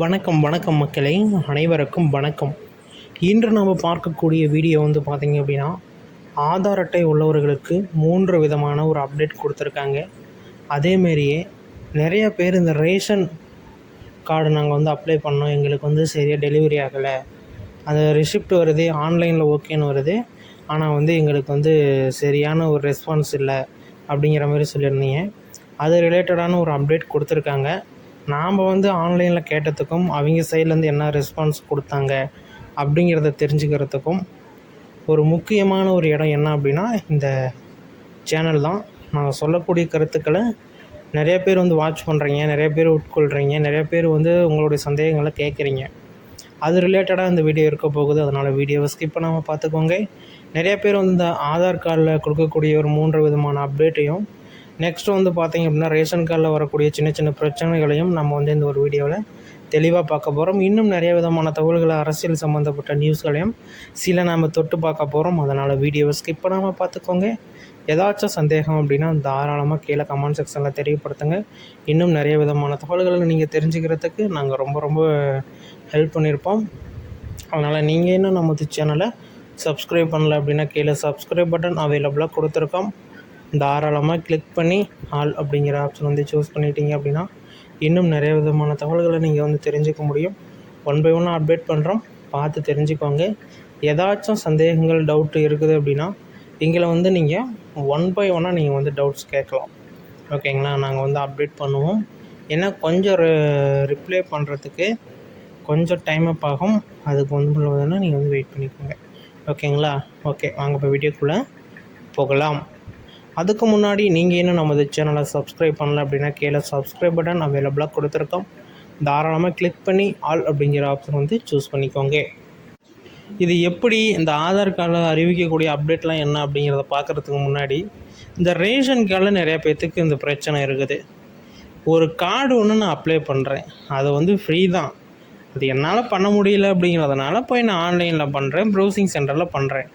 வணக்கம் வணக்கம் மக்களே, அனைவருக்கும் வணக்கம். இன்று நாம் பார்க்கக்கூடிய வீடியோ பார்த்திங்க அப்படின்னா, ஆதார் அட்டை உள்ளவர்களுக்கு 3 விதமான ஒரு அப்டேட் கொடுத்துருக்காங்க. அதேமாரியே நிறைய பேர் இந்த ரேஷன் கார்டு நாங்கள் அப்ளை பண்ணோம், எங்களுக்கு சரியாக டெலிவரி ஆகலை, அந்த ரிசிப்ட் வருது, ஆன்லைனில் ஓகேன்னு வருது, ஆனால் எங்களுக்கு சரியான ஒரு ரெஸ்பான்ஸ் இல்லை அப்படிங்கிற மாதிரி சொல்லியிருந்தீங்க. அது ரிலேட்டடான ஒரு அப்டேட் கொடுத்துருக்காங்க. நாம் ஆன்லைனில் கேட்டதுக்கும் அவங்க சைட்லேருந்து என்ன ரெஸ்பான்ஸ் கொடுத்தாங்க அப்படிங்கிறத தெரிஞ்சுக்கிறதுக்கும் ஒரு முக்கியமான ஒரு இடம் என்ன அப்படின்னா இந்த சேனல் தான். நாங்கள் சொல்லக்கூடிய கருத்துக்களை நிறைய பேர் வாட்ச் பண்ணுறீங்க, நிறைய பேர் உட்கொள்கிறீங்க, நிறைய பேர் உங்களுடைய சந்தேகங்களை கேட்குறீங்க. அது ரிலேட்டடாக இந்த வீடியோ இருக்க போகுது. அதனால் வீடியோவை ஸ்கிப் பண்ணாமல் பார்த்துக்கோங்க. நிறைய பேர் இந்த ஆதார் கார்டில் கொடுக்கக்கூடிய ஒரு 3 விதமான அப்டேட்டையும், நெக்ஸ்ட்டு பார்த்திங்க அப்படின்னா ரேஷன் கார்டில் வரக்கூடிய சின்ன சின்ன பிரச்சனைகளையும் நம்ம இந்த ஒரு வீடியோவில் தெளிவாக பார்க்க போகிறோம். இன்னும் நிறைய விதமான தகவல்களை, அரசியல் சம்மந்தப்பட்ட நியூஸ்களையும் சில நாம் தொட்டு பார்க்க போகிறோம். அதனால் வீடியோவை ஸ்கிப் பண்ணாமல் பார்த்துக்கோங்க. ஏதாச்சும் சந்தேகம் அப்படின்னா தாராளமாக கீழே கமெண்ட் செக்ஷனில் தெரியப்படுத்துங்க. இன்னும் நிறைய விதமான தகவல்களை நீங்கள் தெரிஞ்சுக்கிறதுக்கு நாங்கள் ரொம்ப ரொம்ப ஹெல்ப் பண்ணியிருப்போம். அதனால் நீங்கள் இன்னும் நமது சேனலை சப்ஸ்கிரைப் பண்ணல அப்படின்னா கீழே சப்ஸ்கிரைப் பட்டன் அவைலபிளாக கொடுத்துருக்கோம். தாராளமாக கிளிக் பண்ணி ஆல் அப்படிங்கிற ஆப்ஷன் சூஸ் பண்ணிட்டீங்க அப்படின்னா இன்னும் நிறைய விதமான தகவல்களை நீங்கள் தெரிஞ்சுக்க முடியும். 1 by 1 அப்டேட் பண்ணுறோம், பார்த்து தெரிஞ்சுக்கோங்க. ஏதாச்சும் சந்தேகங்கள், டவுட்டு இருக்குது அப்படின்னா எங்களை நீங்கள் 1 by 1 நீங்கள் டவுட்ஸ் கேட்கலாம். ஓகேங்களா? நாங்கள் அப்டேட் பண்ணுவோம். ஏன்னா கொஞ்சம் ரிப்ளை பண்ணுறதுக்கு கொஞ்சம் டைம் அப் ஆகும். அதுக்கு நீங்கள் வெயிட் பண்ணிக்கோங்க. ஓகேங்களா? ஓகே, வாங்க இப்போ வீடியோக்குள்ளே போகலாம். அதுக்கு முன்னாடி நீங்கள் இன்னும் நமது சேனலை சப்ஸ்கிரைப் பண்ணல அப்படின்னா கீழே சப்ஸ்கிரைப் பட்டன் அவைலபிளாக கொடுத்துருக்கோம். தாராளமாக கிளிக் பண்ணி ஆல் அப்படிங்கிற ஆப்ஷன் சூஸ் பண்ணிக்கோங்க. இது எப்படி இந்த ஆதார் கார்டில் அறிவிக்கக்கூடிய அப்டேட்லாம் என்ன அப்படிங்கிறத பார்க்குறதுக்கு முன்னாடி, இந்த ரேஷன் கார்டில் நிறையா பேர்த்துக்கு இந்த பிரச்சனை இருக்குது. ஒரு கார்டு ஒன்று நான் அப்ளை பண்ணுறேன், அது ஃப்ரீ தான், அது என்னால் பண்ண முடியல அப்படிங்கிறதுனால போய் நான் ஆன்லைனில் பண்ணுறேன், ப்ரௌசிங் சென்டரில் பண்ணுறேன்.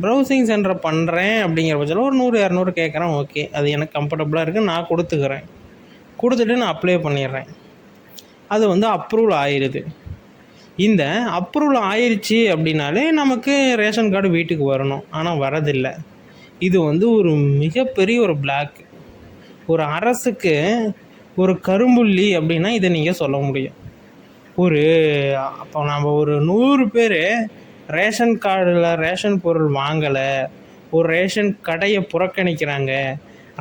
ப்ரௌசிங் சென்டர் பண்ணுறேன் அப்படிங்கிற பட்சத்தில் ஒரு 100-200 கேட்குறேன். ஓகே, அது எனக்கு கம்ஃபர்டபுளாக இருக்குது, நான் கொடுத்துட்டு நான் அப்ளை பண்ணிடுறேன். அது அப்ரூவல் ஆயிடுது. இந்த அப்ரூவல் ஆயிடுச்சு அப்படின்னாலே நமக்கு ரேஷன் கார்டு வீட்டுக்கு வரணும், ஆனால் வரதில்லை. இது ஒரு மிகப்பெரிய ஒரு பிளாக். ஒரு அரசுக்கு ஒரு கரும்புள்ளி அப்படின்னா இதை நீங்கள் சொல்ல முடியும். அப்போ நம்ம ஒரு 100 பேர் ரேஷன் கார்டில் ரேஷன் பொருள் வாங்கலை, ஒரு ரேஷன் கடையை புறக்கணிக்கிறாங்க,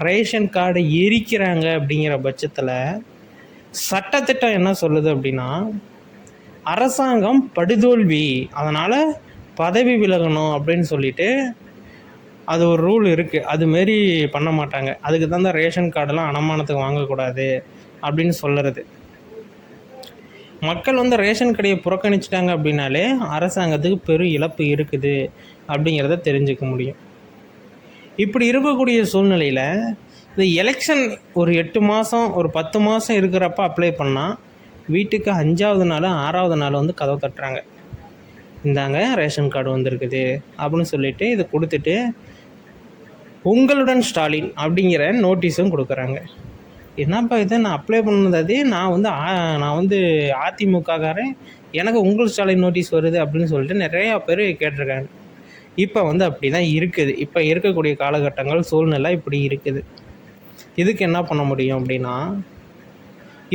ரேஷன் கார்டை எரிக்கிறாங்க அப்படிங்கிற பட்சத்தில் சட்டத்திட்டம் என்ன சொல்லுது அப்படின்னா, அரசாங்கம் படுதோல்வி, அதனால் பதவி விலகணும் அப்படின்னு சொல்லிட்டு அது ஒரு ரூல் இருக்குது. அதுமாரி பண்ண மாட்டாங்க. அதுக்கு தான் ரேஷன் கார்டெல்லாம் அடமானத்துக்கு வாங்கக்கூடாது அப்படின்னு சொல்லுறது. மக்கள் ரேஷன் கடையை புறக்கணிச்சிட்டாங்க அப்படின்னாலே அரசாங்கத்துக்கு பெரும் இழப்பு இருக்குது அப்படிங்கிறத தெரிஞ்சுக்க முடியும். இப்படி இருக்கக்கூடிய சூழ்நிலையில் இந்த எலெக்ஷன் ஒரு 8 மாதம், ஒரு 10 மாதம் இருக்கிறப்ப அப்ளை பண்ணால் வீட்டுக்கு 5ஆவது நாள் 6ஆவது நாள் கதவை தட்டுறாங்க. இந்தாங்க ரேஷன் கார்டு வந்திருக்குது அப்படின்னு சொல்லிட்டு இதை கொடுத்துட்டு உங்களுடன் ஸ்டாலின் அப்படிங்கிற நோட்டீஸும் கொடுக்குறாங்க. என்னப்பா இதை நான் அப்ளை பண்ணது, நான் அதிமுககாரன், எனக்கு உங்கள் ஸ்டாலின் நோட்டீஸ் வருது அப்படின்னு சொல்லிட்டு நிறையா பேர் கேட்டிருக்காங்க. இப்போ அப்படி தான் இருக்குது. இப்போ இருக்கக்கூடிய காலகட்டங்கள், சூழ்நிலை இப்படி இருக்குது. இதுக்கு என்ன பண்ண முடியும் அப்படின்னா,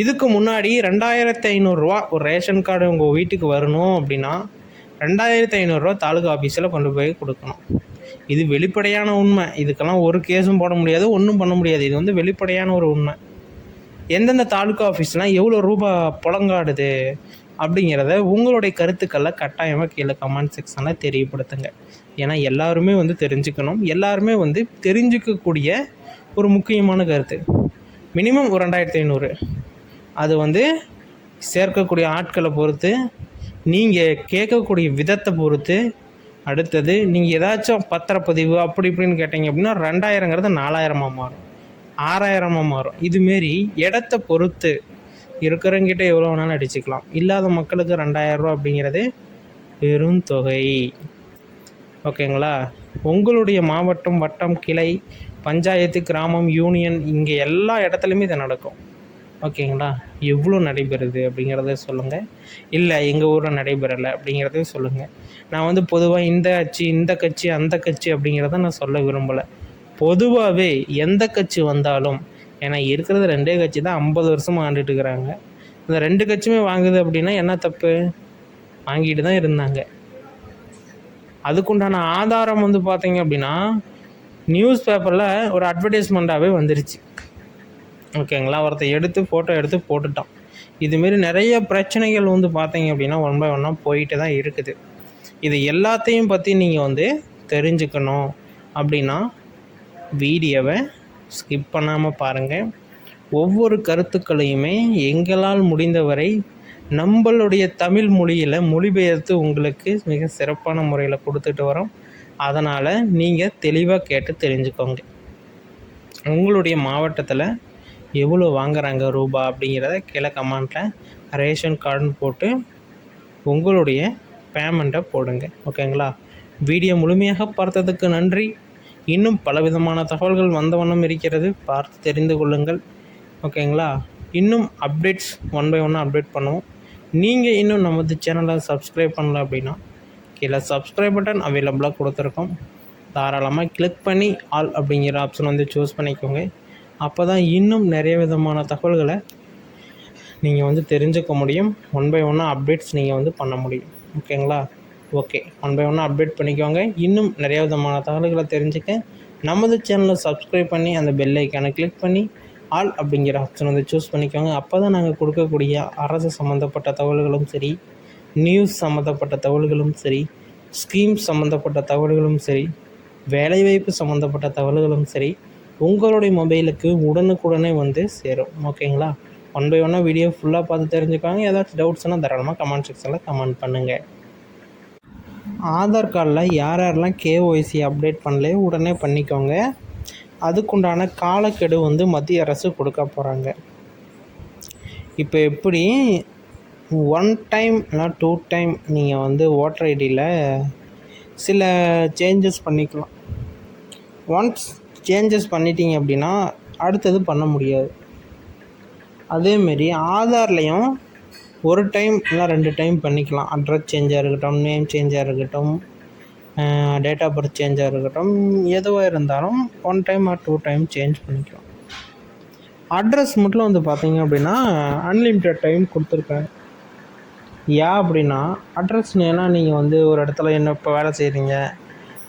இதுக்கு முன்னாடி 2500 ரூபா ஒரு ரேஷன் கார்டு உங்கள் வீட்டுக்கு வரணும் அப்படின்னா 2500 ரூபா தாலுகா ஆஃபீஸில் கொண்டு போய் கொடுக்கணும். இது வெளிப்படையான உண்மை. இதுக்கெல்லாம் ஒரு கேஸும் போட முடியாது, ஒன்றும் பண்ண முடியாது. இது வெளிப்படையான ஒரு உண்மை. எந்தெந்த தாலுகா ஆஃபீஸ்லாம் எவ்வளோ ரூபா புழங்காடுது அப்படிங்கிறத உங்களுடைய கருத்துக்களில் கட்டாயமாக கீழே கமெண்ட் செக்ஷனில் தெரியப்படுத்துங்க. ஏன்னா எல்லாருமே தெரிஞ்சுக்கணும். எல்லாருமே தெரிஞ்சுக்கக்கூடிய ஒரு முக்கியமான கருத்து. மினிமம் ஒரு 2500. அது சேர்க்கக்கூடிய ஆட்களை பொறுத்து, நீங்கள் கேட்கக்கூடிய விதத்தை பொறுத்து, அடுத்தது நீங்கள் ஏதாச்சும் பத்திரப்பதிவு அப்படி இப்படின்னு கேட்டிங்க அப்படின்னா 2000ங்கிறது 4000 மாறும், 6000 மாறும். இதுமாரி இடத்த பொறுத்து இருக்கிறவங்கிட்ட எவ்வளோ வேணாலும் அடிச்சுக்கலாம். இல்லாத மக்களுக்கு 2000 ரூபா அப்படிங்கிறது பெரும் தொகை. ஓகேங்களா? உங்களுடைய மாவட்டம், வட்டம், கிளை, பஞ்சாயத்து, கிராமம், யூனியன், இங்கே எல்லா இடத்துலையுமே இது நடக்கும். ஓகேங்களா? எவ்வளோ நடைபெறுது அப்படிங்கிறத சொல்லுங்கள். இல்லை எங்கள் ஊரில் நடைபெறலை அப்படிங்கிறத சொல்லுங்கள். நான் வந்து பொதுவாக இந்த ஆட்சி, இந்த கட்சி, அந்த கட்சி அப்படிங்கிறத நான் சொல்ல விரும்பலை. பொதுவாகவே எந்த கட்சி வந்தாலும், ஏன்னா இருக்கிறது 2 கட்சி தான் 50 வருஷமாக ஆண்டுட்டு இருக்கிறாங்க. இந்த 2 கட்சியுமே வாங்குது அப்படின்னா என்ன தப்பு? வாங்கிட்டு தான் இருந்தாங்க. அதுக்குண்டான ஆதாரம் வந்து பார்த்தீங்க அப்படின்னா, நியூஸ் பேப்பரில் ஒரு அட்வர்டைஸ்மெண்ட்டாகவே வந்துருச்சு. ஓகேங்களா? ஒருத்தன் எடுத்து ஃபோட்டோ எடுத்து போட்டுட்டான். இதுமாரி நிறைய பிரச்சனைகள் வந்து பார்த்தீங்க அப்படின்னா ஒன் பை ஒன்னாக போயிட்டு தான் இருக்குது. இது எல்லாத்தையும் பற்றி நீங்கள் வந்து தெரிஞ்சுக்கணும் அப்படின்னா வீடியோவை ஸ்கிப் பண்ணாமல் பாருங்கள். ஒவ்வொரு கருத்துக்களையுமே எங்களால் முடிந்தவரை நம்மளுடைய தமிழ் மொழியில் மொழிபெயர்த்து உங்களுக்கு மிக சிறப்பான முறையில் கொடுத்துட்டு வரோம். அதனால் நீங்கள் தெளிவாக கேட்டு தெரிஞ்சுக்கோங்க. உங்களுடைய மாவட்டத்தில் எவ்வளோ வாங்குறாங்க ரூபா அப்படிங்கிறத கீழே கமெண்ட்டில் ரேஷன் கார்டுன்னு போட்டு உங்களுடைய பேமெண்ட்டை போடுங்க. ஓகேங்களா? வீடியோ முழுமையாக பார்த்ததுக்கு நன்றி. இன்னும் பலவிதமான தகவல்கள் வந்த வண்ணம் இருக்கிறது, பார்த்து தெரிந்து கொள்ளுங்கள். ஓகேங்களா? இன்னும் அப்டேட்ஸ் ஒன் பை ஒன்னாக அப்டேட் பண்ணுவோம். நீங்கள் இன்னும் நமது சேனலை சப்ஸ்கிரைப் பண்ணல அப்படின்னா கீழே சப்ஸ்கிரைப் பட்டன் அவைலபிளாக கொடுத்துருக்கோம். தாராளமாக கிளிக் பண்ணி ஆல் அப்படிங்கிற ஆப்ஷன் வந்து சூஸ் பண்ணிக்கோங்க. அப்போ தான் இன்னும் நிறைய விதமான தகவல்களை நீங்கள் வந்து தெரிஞ்சுக்க முடியும். ஒன் பை ஒன்னாக அப்டேட்ஸ் நீங்கள் வந்து பண்ண முடியும். ஓகேங்களா? ஓகே, ஒன் பை ஒன்னாக அப்டேட் பண்ணிக்கோங்க. இன்னும் நிறைய விதமான தகவல்களை தெரிஞ்சுக்க நமது சேனலை சப்ஸ்கிரைப் பண்ணி அந்த பெல் ஐக்கானை கிளிக் பண்ணி ஆல் அப்படிங்கிற ஆப்ஷன் வந்து சூஸ் பண்ணிக்கோங்க. அப்போ தான் நாங்கள் கொடுக்கக்கூடிய அரசு சம்மந்தப்பட்ட தகவல்களும் சரி, நியூஸ் சம்மந்தப்பட்ட தகவல்களும் சரி, ஸ்கீம் சம்மந்தப்பட்ட தகவல்களும் சரி, வேலைவாய்ப்பு சம்மந்தப்பட்ட தகவல்களும் சரி உங்களுடைய மொபைலுக்கு உடனுக்குடனே வந்து சேரும். ஓகேங்களா? ஒன் பை ஒன்னாக வீடியோ ஃபுல்லாக பார்த்து தெரிஞ்சுக்காங்க. ஏதாச்சும் டவுட்ஸ்னால் தாராளமாக கமெண்ட் செக்ஷனில் கமெண்ட் பண்ணுங்கள். ஆதார் கார்டில் யார் யாரெல்லாம் கேஒய்சி அப்டேட் பண்ணலையோ உடனே பண்ணிக்கோங்க. அதுக்குண்டான காலக்கெடு வந்து மத்திய அரசு கொடுக்க போகிறாங்க. இப்போ எப்படி 1 டைம் இல்லை 2 டைம் நீங்கள் வந்து ஓட்டர் ஐடியில் சில சேஞ்சஸ் பண்ணிக்கலாம். ஒன்ஸ் சேஞ்சஸ் பண்ணிட்டீங்க அப்படின்னா அடுத்தது பண்ண முடியாது. அதேமாரி ஆதார்லேயும் 1 டைம் இல்லை 2 டைம் பண்ணிக்கலாம். அட்ரஸ் சேஞ்சாக இருக்கட்டும், நேம் சேஞ்சாக இருக்கட்டும், டேட் ஆஃப் பர்த் சேஞ்சாக இருக்கட்டும், எதுவாக இருந்தாலும் 1 டைம் ஆர் 2 டைம் சேஞ்ச் பண்ணிக்கலாம். அட்ரஸ் மட்டும் வந்து பார்த்தீங்க அப்படின்னா அன்லிமிட்டட் டைம் கொடுத்துருக்காங்க. ஏன் அப்படின்னா அட்ரஸ்னா நீங்கள் வந்து ஒரு இடத்துல இப்போ வேலை செய்கிறீங்க,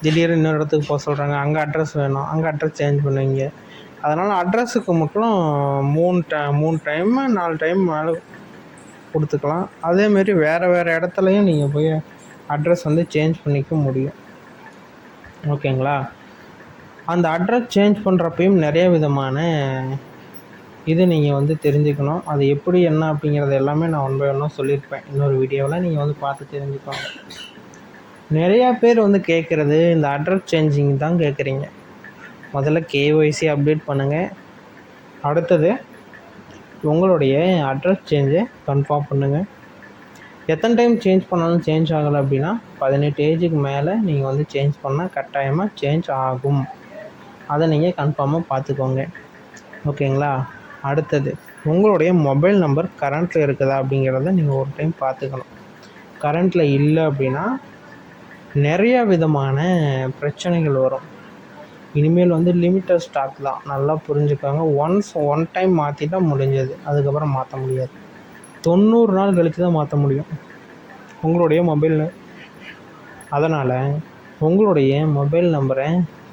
திடீர்னு இன்னொரு இடத்துக்கு போக சொல்கிறாங்க, அங்கே அட்ரஸ் வேணும், அங்கே அட்ரஸ் சேஞ்ச் பண்ணுவீங்க. அதனால் அட்ரஸுக்கு மட்டும் 3 டைம் 4 டைம் மேலே கொடுத்துக்கலாம். அதேமாரி வேறு இடத்துலையும் நீங்கள் போய் அட்ரஸ் வந்து சேஞ்ச் பண்ணிக்க முடியும். ஓகேங்களா? அந்த அட்ரஸ் சேஞ்ச் பண்ணுறப்பையும் நிறைய விதமான இது நீங்கள் வந்து தெரிஞ்சுக்கணும். அது எப்படி என்ன அப்படிங்கிறது எல்லாமே நான் ஒன் பை ஒன்னாக சொல்லியிருப்பேன். இன்னொரு வீடியோவில் நீங்கள் வந்து பார்த்து தெரிஞ்சுக்கோங்க. நிறையா பேர் வந்து கேட்குறது இந்த அட்ரஸ் சேஞ்சிங் தான் கேட்குறீங்க. முதல்ல கேஒய்சி அப்டேட் பண்ணுங்கள். அடுத்தது உங்களுடைய அட்ரஸ் சேஞ்சை கன்ஃபார்ம் பண்ணுங்கள். எத்தனை டைம் சேஞ்ச் பண்ணாலும் சேஞ்ச் ஆகலை அப்படின்னா 18 ஏஜுக்கு மேலே நீங்கள் வந்து சேஞ்ச் பண்ணால் கட்டாயமாக சேஞ்ச் ஆகும். அதை நீங்கள் கன்ஃபார்மாக பார்த்துக்கோங்க. ஓகேங்களா? அடுத்தது உங்களுடைய மொபைல் நம்பர் கரண்ட்டில் இருக்குதா அப்படிங்கிறத நீங்கள் ஒரு டைம் பார்த்துக்கணும். கரண்ட்டில் இல்லை அப்படின்னா நிறையா விதமான பிரச்சனைகள் வரும். இனிமேல் வந்து லிமிட்டட் ஸ்டாக் தான், நல்லா புரிஞ்சுக்கோங்க. ஒன் டைம் மாற்றிட்டா முடிஞ்சது, அதுக்கப்புறம் மாற்ற முடியாது. 90 நாள் கழித்து தான் மாற்ற முடியும் உங்களுடைய மொபைல். அதனால் உங்களுடைய மொபைல் நம்பரை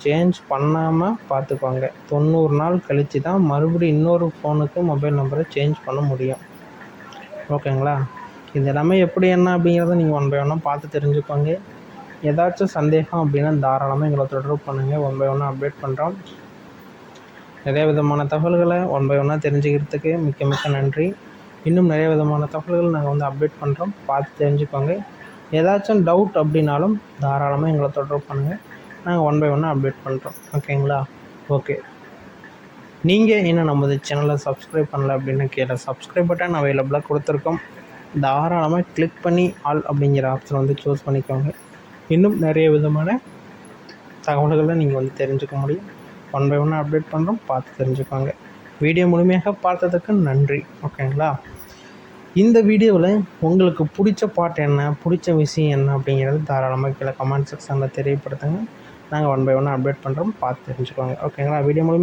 சேஞ்ச் பண்ணாமல் பார்த்துக்கோங்க. 90 நாள் கழித்து தான் மறுபடியும் இன்னொரு ஃபோனுக்கு மொபைல் நம்பரை சேஞ்ச் பண்ண முடியும். ஓகேங்களா? இது எல்லாமே எப்படி என்ன அப்படிங்கிறத நீங்கள் ஒன் பை ஒன்னாக பார்த்து தெரிஞ்சுக்கோங்க. ஏதாச்சும் சந்தேகம் அப்படின்னா தாராளமாக எங்களை தொடர்பு பண்ணுங்கள். ஒன் பை ஒன்னாக அப்டேட் பண்ணுறோம். நிறைய விதமான தகவல்களை ஒன் பை ஒன்னாக தெரிஞ்சுக்கிறதுக்கு மிக்க நன்றி. இன்னும் நிறைய விதமான தகவல்கள் நாங்கள் வந்து அப்டேட் பண்ணுறோம், பார்த்து தெரிஞ்சுக்கோங்க. ஏதாச்சும் டவுட் அப்படின்னாலும் தாராளமாக எங்களை தொடர்பு பண்ணுங்கள். நாங்கள் ஒன் பை ஒன்னாக அப்டேட் பண்ணுறோம். ஓகேங்களா? ஓகே, நீங்கள் இன்னும் நமது சேனலை சப்ஸ்கிரைப் பண்ணல அப்படின்னா கீழே சப்ஸ்கிரைப் பட்டன் அவைலபிளாக கொடுத்துருக்கோம். தாராளமாக கிளிக் பண்ணி ஆல் அப்படிங்கிற ஆப்ஷன் வந்து சூஸ் பண்ணிக்கோங்க. இன்னும் நிறைய விதமான தகவல்களை நீங்கள் வந்து தெரிஞ்சுக்க முடியும். ஒன் பை ஒன்னாக அப்டேட் பண்ணுறோம், பார்த்து தெரிஞ்சுக்கோங்க. வீடியோ முழுமையாக பார்த்ததுக்கு நன்றி. ஓகேங்களா? இந்த வீடியோவில் உங்களுக்கு பிடிச்ச பாட்டு என்ன, பிடிச்ச விஷயம் என்ன அப்படிங்கிறது தாராளமாக கீழே கமெண்ட் செக்ஷனில் தெரியப்படுத்துங்க. நாங்கள் 1 by 1 அப்டேட் பண்ணுறோம், பார்த்து தெரிஞ்சுக்கோங்க. ஓகேங்களா? வீடியோ முழுமையாக